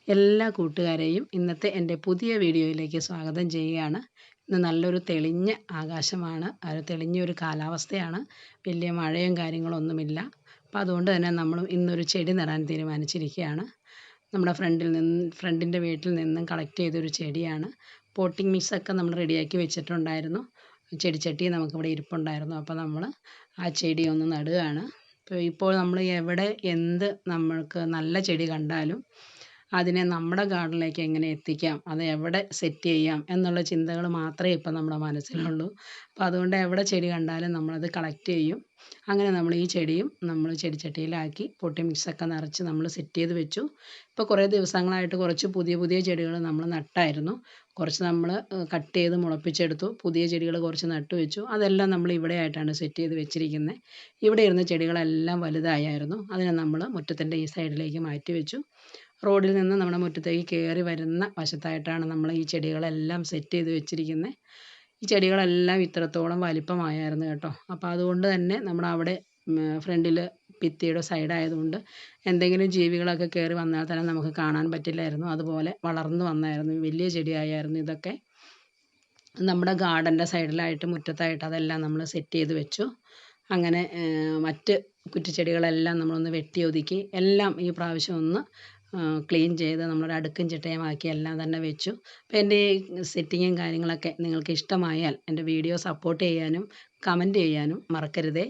എല്ലാ കൂട്ടുകാരെയും ഇന്നത്തെ എൻ്റെ പുതിയ വീഡിയോയിലേക്ക് സ്വാഗതം ചെയ്യുകയാണ്. ഇന്ന് നല്ലൊരു തെളിഞ്ഞ ആകാശമാണ്, തെളിഞ്ഞൊരു കാലാവസ്ഥയാണ്. വലിയ മഴയും കാര്യങ്ങളൊന്നുമില്ല. അപ്പോൾ അതുകൊണ്ട് തന്നെ നമ്മൾ ഇന്നൊരു ചെടി നടാൻ തീരുമാനിച്ചിരിക്കുകയാണ്. നമ്മുടെ ഫ്രണ്ടിൻ്റെ വീട്ടിൽ നിന്നും കളക്ട് ചെയ്തൊരു ചെടിയാണ്. പോട്ടിംഗ് മിക്സൊക്കെ നമ്മൾ റെഡിയാക്കി വെച്ചിട്ടുണ്ടായിരുന്നു. ചെടിച്ചട്ടി നമുക്കിവിടെ ഇരിപ്പുണ്ടായിരുന്നു. അപ്പോൾ നമ്മൾ ആ ചെടി ഒന്ന് നടുകയാണ്. ഇപ്പോൾ നമ്മൾ എവിടെ നമ്മൾക്ക് നല്ല ചെടി കണ്ടാലും അതിനെ നമ്മുടെ ഗാർഡനിലേക്ക് എങ്ങനെ എത്തിക്കാം, അത് എവിടെ സെറ്റ് ചെയ്യാം എന്നുള്ള ചിന്തകൾ മാത്രമേ ഇപ്പം നമ്മുടെ മനസ്സിലുള്ളൂ. അപ്പോൾ അതുകൊണ്ട് എവിടെ ചെടി കണ്ടാലും നമ്മളത് കളക്ട് ചെയ്യും. അങ്ങനെ നമ്മൾ ഈ ചെടിയും നമ്മൾ ചെടിച്ചട്ടിയിലാക്കി പൊട്ടി മിക്സൊക്കെ നിറച്ച് നമ്മൾ സെറ്റ് ചെയ്ത് വെച്ചു. ഇപ്പോൾ കുറേ ദിവസങ്ങളായിട്ട് കുറച്ച് പുതിയ പുതിയ ചെടികൾ നമ്മൾ നട്ടായിരുന്നു. കുറച്ച് നമ്മൾ കട്ട് ചെയ്ത് മുളപ്പിച്ചെടുത്തു. പുതിയ ചെടികൾ കുറച്ച് നട്ടു വെച്ചു. അതെല്ലാം നമ്മൾ ഇവിടെ ആയിട്ടാണ് സെറ്റ് ചെയ്ത് വെച്ചിരിക്കുന്നത്. ഇവിടെ ഇരുന്ന ചെടികളെല്ലാം വലുതായിരുന്നു. അതിനെ നമ്മൾ മുറ്റത്തിൻ്റെ ഈ സൈഡിലേക്ക് മാറ്റി വെച്ചു. റോഡിൽ നിന്ന് നമ്മുടെ മുറ്റത്തേക്ക് കയറി വരുന്ന വശത്തായിട്ടാണ് നമ്മൾ ഈ ചെടികളെല്ലാം സെറ്റ് ചെയ്ത് വെച്ചിരിക്കുന്നത്. ഈ ചെടികളെല്ലാം ഇത്രത്തോളം വലിപ്പമായിരുന്നു കേട്ടോ. അപ്പോൾ അതുകൊണ്ട് തന്നെ അവിടെ ഫ്രണ്ടിൽ ഭിത്തിയുടെ സൈഡായതുകൊണ്ട് എന്തെങ്കിലും ജീവികളൊക്കെ കയറി വന്നാൽ തന്നെ നമുക്ക് കാണാൻ പറ്റില്ലായിരുന്നു. അതുപോലെ വളർന്നു വന്നായിരുന്നു, വലിയ ചെടിയായിരുന്നു ഇതൊക്കെ. നമ്മുടെ ഗാർഡൻ്റെ സൈഡിലായിട്ട് മുറ്റത്തായിട്ട് അതെല്ലാം നമ്മൾ സെറ്റ് ചെയ്ത് വെച്ചു. അങ്ങനെ മറ്റ് കുറ്റിച്ചെടികളെല്ലാം നമ്മളൊന്ന് വെട്ടി ഒതുക്കി എല്ലാം ഈ പ്രാവശ്യം ഒന്ന് ക്ലീൻ ചെയ്ത് നമ്മളൊരു അടുക്കും ചിട്ടയുമാക്കി എല്ലാം തന്നെ വെച്ചു. അപ്പോൾ എൻ്റെ ഈ സെറ്റിങ്ങും കാര്യങ്ങളൊക്കെ നിങ്ങൾക്ക് ഇഷ്ടമായാൽ എൻ്റെ വീഡിയോ സപ്പോർട്ട് ചെയ്യാനും കമൻറ്റ് ചെയ്യാനും മറക്കരുതേ.